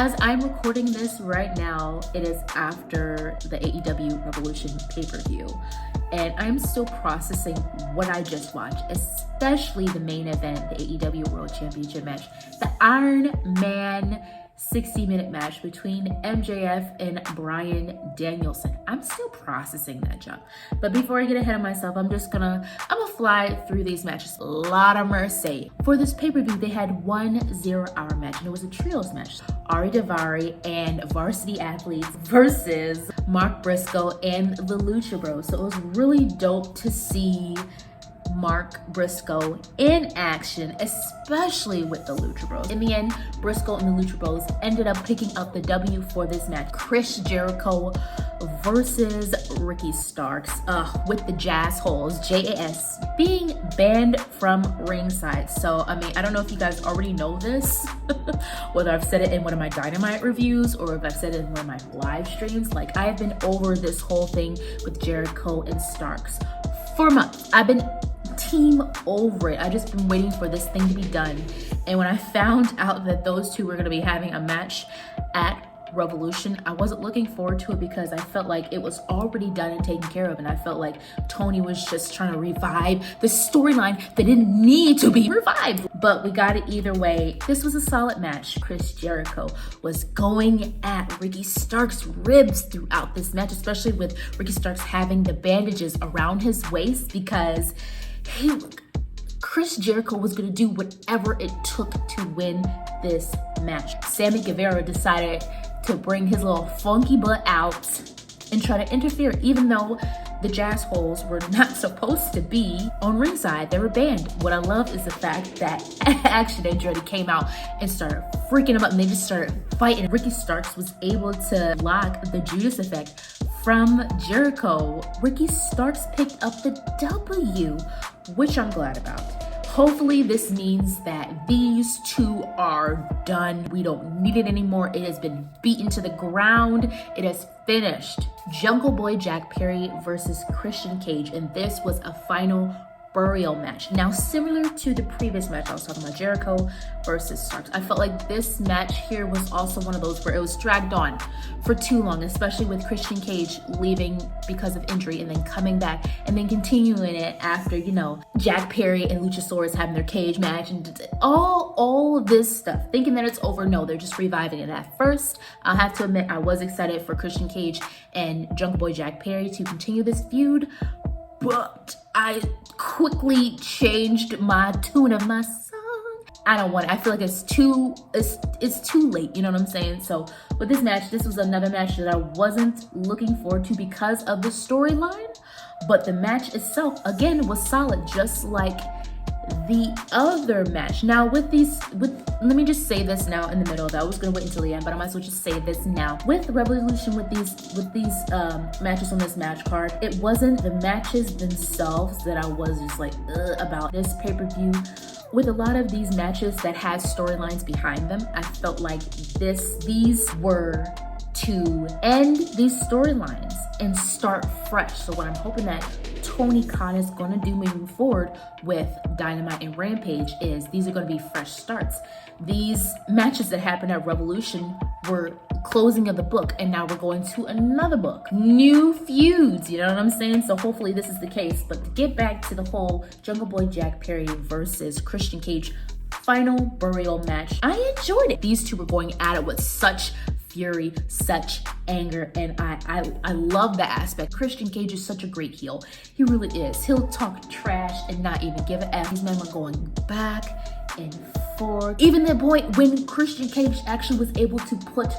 As I'm recording this right now, it is after the AEW Revolution pay-per-view, and I'm still processing what I just watched, especially the main event, the AEW World Championship match, the Iron Man 60-minute match between MJF and Bryan Danielson. I'm still processing that jump. But before I get ahead of myself, I'm gonna fly through these matches. A lot of mercy. For this pay-per-view, they had one 0-hour match, and it was a trios match. Daivari and Varsity athletes versus Mark Briscoe and the Lucha Bros. So it was really dope to see Mark Briscoe in action, especially with the Lucha Bros. In the end, Briscoe and the Lucha Bros ended up picking up the W for this match. Chris Jericho versus Ricky Starks with the Jazz Holes, JAS, being banned from ringside. So, I mean, I don't know if you guys already know this, whether I've said it in one of my Dynamite reviews or if I've said it in one of my live streams. Like, I've been over this whole thing with Jericho and Starks for months. I've been team over it. I just been waiting for this thing to be done. And when I found out that those two were going to be having a match at Revolution, I wasn't looking forward to it because I felt like it was already done and taken care of, and I felt like Tony was just trying to revive the storyline that didn't need to be revived. But we got it either way. This was a solid match. Chris Jericho was going at Ricky Starks' ribs throughout this match, especially with Ricky Starks having the bandages around his waist because Chris Jericho was going to do whatever it took to win this match. Sammy Guevara decided to bring his little funky butt out and try to interfere, even though the Jazz Holes were not supposed to be on ringside. They were banned. What I love is the fact that Action Andretti came out and started freaking them up, and they just started fighting. Ricky Starks was able to block the Judas effect from Jericho. Ricky Starks picked up the W, which I'm glad about. Hopefully this means that these two are done. We don't need it anymore. It has been beaten to the ground. It has finished. Jungle Boy Jack Perry versus Christian Cage, and this was a final burial match. Now, similar to the previous match I was talking about, Jericho versus Starks, I felt like this match here was also one of those where it was dragged on for too long, especially with Christian Cage leaving because of injury and then coming back and then continuing it after, you know, Jack Perry and Luchasaurus having their cage match and all of this stuff, thinking that it's over. No, they're just reviving it. At first, I'll have to admit, I was excited for Christian Cage and Jungle Boy Jack Perry to continue this feud, but I quickly changed my tune of my song. I don't want it. I feel like it's too late, you know what I'm saying? So with this match, this was another match that I wasn't looking forward to because of the storyline, but the match itself, again, was solid, just like the other match. Now let me just say this now in the middle, though. I was gonna wait until the end, but I might as well just say this now. With Revolution, with these matches on this match card, it wasn't the matches themselves that I was just like about this pay-per-view. With a lot of these matches that had storylines behind them, I felt like these were to end these storylines and start fresh. So what I'm hoping that Tony Khan is going to do moving forward with Dynamite and Rampage is these are going to be fresh starts. These matches that happened at Revolution were closing of the book, and now we're going to another book. New feuds, you know what I'm saying? So hopefully this is the case. But to get back to the whole Jungle Boy Jack Perry versus Christian Cage final burial match, I enjoyed it. These two were going at it with such fury, such anger, and I love that aspect. Christian Cage is such a great heel. He really is. He'll talk trash and not even give a F. These men were going back and forth. Even the point when Christian Cage actually was able to put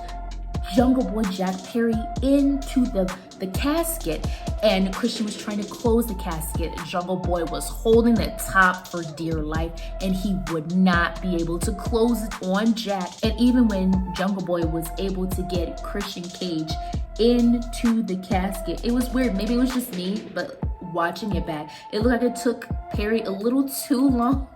Jungle Boy Jack Perry into the casket, and Christian was trying to close the casket. Jungle Boy was holding that top for dear life, and he would not be able to close it on Jack. And even when Jungle Boy was able to get Christian Cage into the casket, it was weird. Maybe it was just me, but watching it back, it looked like it took Perry a little too long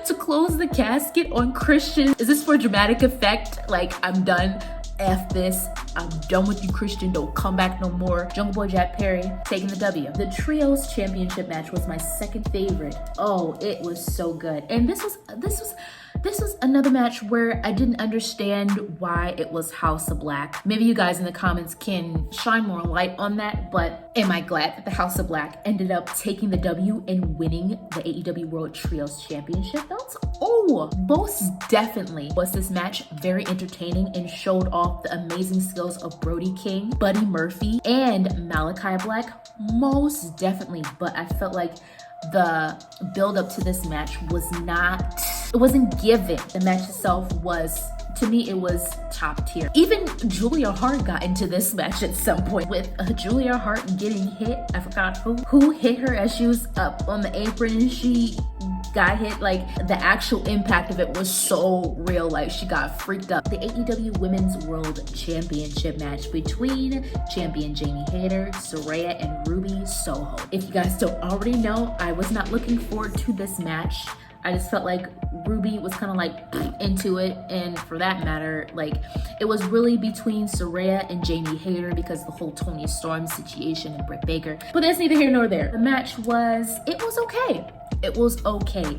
to close the casket on Christian. Is this for dramatic effect? Like, I'm done. F this. I'm done with you, Christian. Don't come back no more. Jungle Boy Jack Perry taking the W. The Trios Championship match was my second favorite. Oh, it was so good. And this was This was another match where I didn't understand why it was House of Black. Maybe you guys in the comments can shine more light on that, but am I glad that the House of Black ended up taking the W and winning the AEW World Trios Championship belts? Oh, most definitely was this match very entertaining and showed off the amazing skills of Brody King, Buddy Murphy, and Malachi Black. Most definitely, but I felt like the build up to this match wasn't given. The match itself was, to me, it was top tier. Even Julia Hart got into this match at some point with Julia Hart getting hit. I forgot who hit her as she was up on the apron and she got hit. Like, the actual impact of it was so real. Like, she got freaked up. The AEW Women's World Championship match between champion Jamie Hayter, Saraya, and Ruby Soho. If you guys don't already know, I was not looking forward to this match. I just felt like Ruby was kind of like into it, and for that matter, like, it was really between Saraya and Jamie Hayter because of the whole Toni Storm situation and Britt Baker. But that's neither here nor there. The match was okay. It was okay.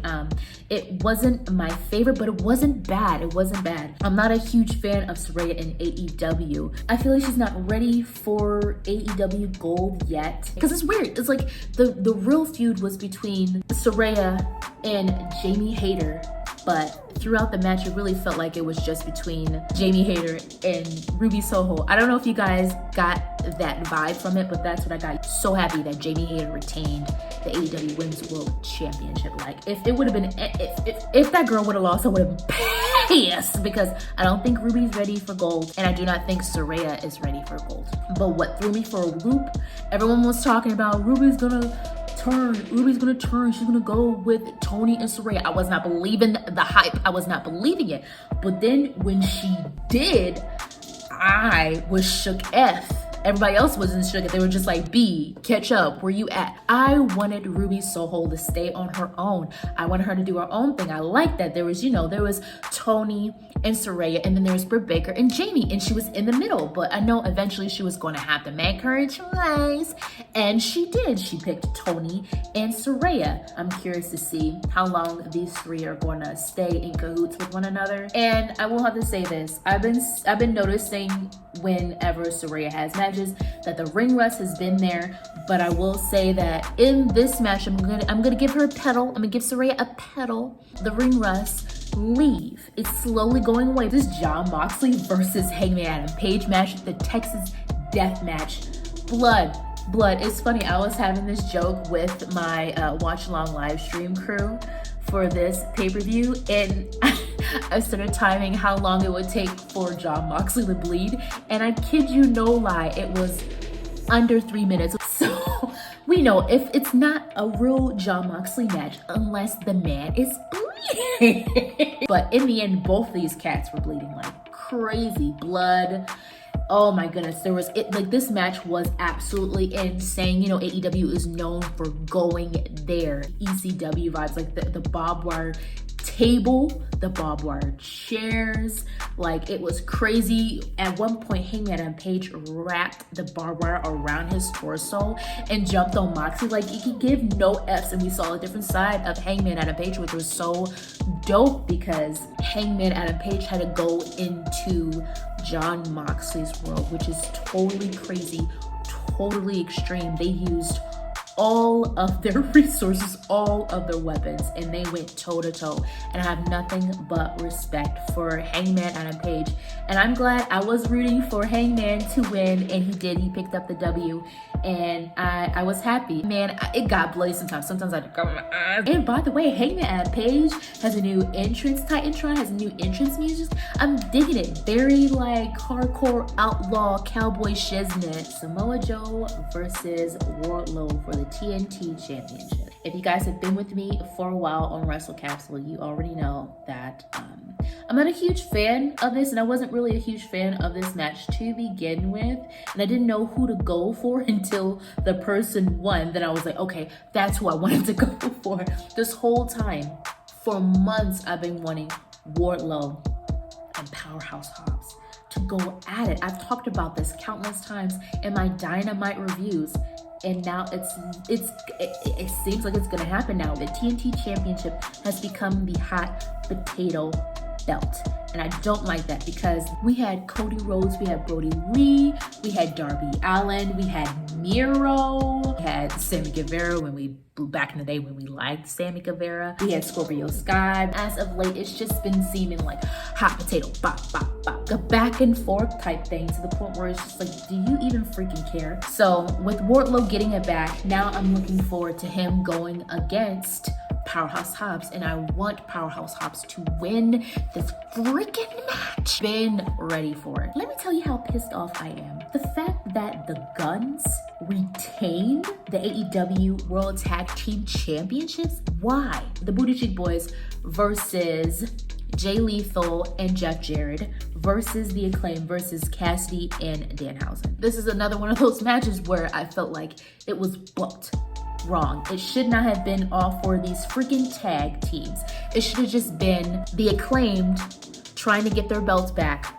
It wasn't my favorite, but it wasn't bad. It wasn't bad. I'm not a huge fan of Saraya in AEW. I feel like she's not ready for AEW Gold yet. Because it's weird. It's like the real feud was between Saraya and Jamie Hayter, but throughout the match, it really felt like it was just between Jamie Hayter and Ruby Soho. I don't know if you guys got that vibe from it, but that's what I got. So happy that Jamie Hayter retained the AEW Women's World Championship. Like, if it would have been, if that girl would have lost, I would have been pissed, because I don't think Ruby's ready for gold, and I do not think Saraya is ready for gold. But what threw me for a loop, everyone was talking about Ruby's gonna turn, she's gonna go with Toni and Saraya. I was not believing the hype. I was not believing it. But then when she did, I was shook F. Everybody else wasn't shook. They were just like, B, catch up, where you at? I wanted Ruby Soho to stay on her own. I wanted her to do her own thing. I liked that. There was, there was Toni and Saraya, and then there was Britt Baker and Jamie, and she was in the middle. But I know eventually she was going to have to make her choice, and she did. She picked Toni and Saraya. I'm curious to see how long these three are going to stay in cahoots with one another. And I will have to say this: I've been noticing whenever Saraya has matches that the ring rust has been there, but I will say that in this match, I'm gonna give her a pedal. I'm gonna give Saraya a pedal. The ring rust leave. It's slowly going away. This Jon Moxley versus Hangman Adam Page match, the Texas Death Match, blood. It's funny, I was having this joke with my watch along live stream crew for this pay-per-view, and I started timing how long it would take for Jon Moxley to bleed, and I kid you no lie, it was under 3 minutes. So we know if it's not a real Jon Moxley match unless the man is bleeding. But in the end, both of these cats were bleeding like crazy. Blood. Oh my goodness, this match was absolutely insane. AEW is known for going there. ECW vibes, like the barbed wire table, the barbed wire chairs, like it was crazy. At one point, Hangman Adam Page wrapped the barbed wire around his torso and jumped on Moxley. Like, he could give no F's, and we saw a different side of Hangman Adam Page, which was so dope because Hangman Adam Page had to go into Jon Moxley's world, which is totally crazy, totally extreme. They used all of their resources, all of their weapons, and they went toe to toe. And I have nothing but respect for Hangman Adam Page. And I'm glad. I was rooting for Hangman to win, and he did. He picked up the W, and I was happy. Man, it got bloody sometimes. Sometimes I had to cover my eyes. And by the way, Hangman Adam Page has a new entrance. Titantron has a new entrance music. I'm digging it. Very like hardcore outlaw cowboy shiznit. Samoa Joe versus Wardlow for the TNT Championship. If you guys have been with me for a while on Wrestle Capsule, you already know that I'm not a huge fan of this, and I wasn't really a huge fan of this match to begin with, and I didn't know who to go for until the person won. Then I was like, okay, that's who I wanted to go for. This whole time, for months, I've been wanting Wardlow and Powerhouse Hobbs to go at it. I've talked about this countless times in my Dynamite reviews, and now it seems like it's gonna happen now. The TNT Championship has become the hot potato belt. And I don't like that because we had Cody Rhodes, we had Brody Lee, we had Darby Allin, we had Miro, we had Sammy Guevara back in the day when we liked Sammy Guevara. We had Scorpio Sky. As of late, it's just been seeming like hot potato, bop, bop, bop, a back and forth type thing to the point where it's just like, do you even freaking care? So with Wardlow getting it back, now I'm looking forward to him going against Powerhouse Hobbs, and I want Powerhouse Hobbs to win this freaking match. Been ready for it. Let me tell you how pissed off I am. The fact that the Guns retained the AEW World Tag Team Championships. Why? The Booty Cheek Boys versus Jay Lethal and Jeff Jarrett versus the Acclaimed versus Cassidy and Danhausen. This is another one of those matches where I felt like it was booked wrong. It should not have been all four of these freaking tag teams. It should have just been the Acclaimed trying to get their belts back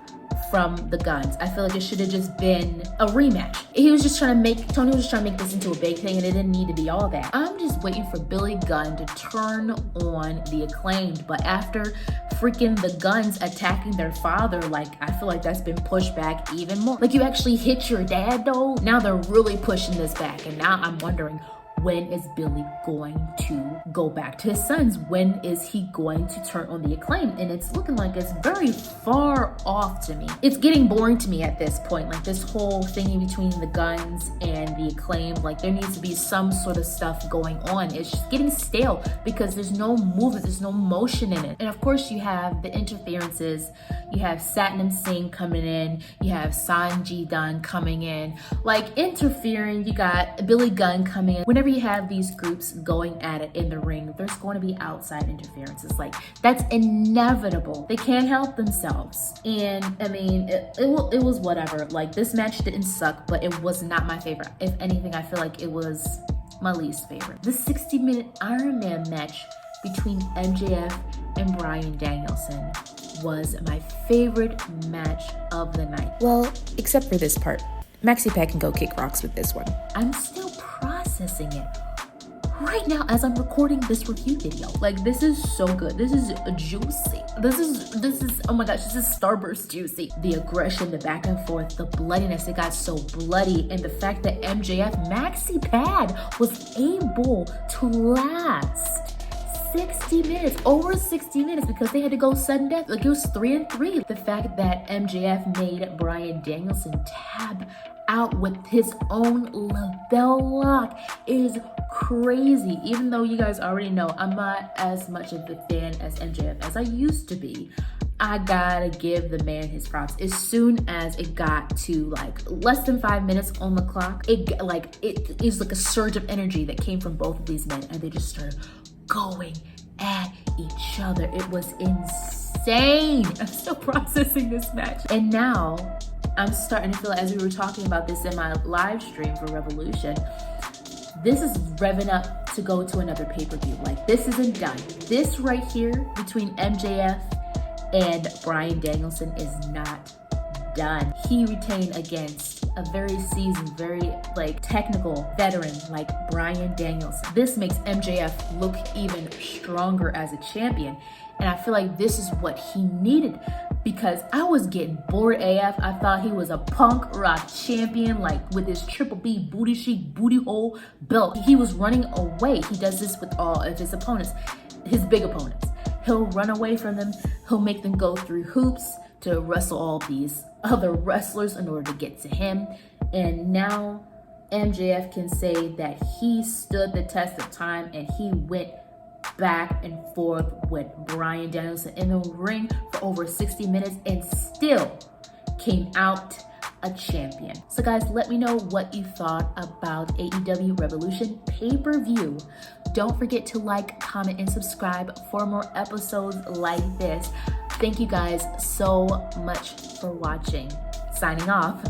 from the Guns. I feel like it should have just been a rematch. Tony was just trying to make this into a big thing, and it didn't need to be all that. I'm just waiting for Billy Gunn to turn on the Acclaimed, but after freaking the Guns attacking their father, like, I feel like that's been pushed back even more. Like, you actually hit your dad though? Now they're really pushing this back, and now I'm wondering, when is Billy going to go back to his sons? When is he going to turn on the Acclaim? And it's looking like it's very far off to me. It's getting boring to me at this point. Like, this whole thing between the Guns and the Acclaim, like, there needs to be some sort of stuff going on. It's just getting stale because there's no movement, there's no motion in it. And of course you have the interferences. You have Satnam Singh coming in. You have Sanji Dunn coming in. Like, interfering. You got Billy Gunn coming in. Whenever you have these groups going at it in the ring, there's going to be outside interferences. Like, that's inevitable. They can't help themselves. And I mean, it was whatever. Like, this match didn't suck, but it was not my favorite. If anything, I feel like it was my least favorite. The 60-minute Iron Man match between MJF and Bryan Danielson was my favorite match of the night. Well, except for this part. Maxi Pack can go kick rocks with this one. I'm still processing it right now as I'm recording this review video. Like, this is so good. This is juicy. This is, oh my gosh, this is Starburst juicy. The aggression, the back and forth, the bloodiness, it got so bloody. And the fact that MJF Maxi Pad was able to last 60 minutes, over 60 minutes, because they had to go sudden death. Like, it was 3-3. The fact that MJF made Bryan Danielson tap out with his own label lock is crazy. Even though you guys already know I'm not as much of a fan as MJF as I used to be, I gotta give the man his props. As soon as it got to like less than 5 minutes on the clock, it is like a surge of energy that came from both of these men, and they just started going at each other. It was insane. I'm still processing this match. And now I'm starting to feel, as we were talking about this in my live stream for Revolution, this is revving up to go to another pay-per-view. Like, this isn't done. This right here between MJF and Bryan Danielson is not done. He retained against a very seasoned, very like technical veteran like Bryan Danielson. This makes MJF look even stronger as a champion. And I feel like this is what he needed, because I was getting bored AF. I thought he was a punk rock champion, like with his Triple B booty chic booty hole belt. He was running away. He does this with all of his opponents, his big opponents. He'll run away from them. He'll make them go through hoops to wrestle all these other wrestlers in order to get to him. And now MJF can say that he stood the test of time, and he went back and forth with Bryan Danielson in the ring for over 60 minutes and still came out a champion. So guys, let me know what you thought about AEW Revolution pay-per-view. Don't forget to like, comment, and subscribe for more episodes like this. Thank you guys so much for watching. Signing off.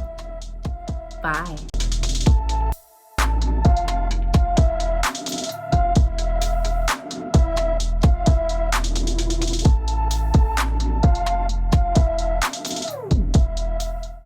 Bye.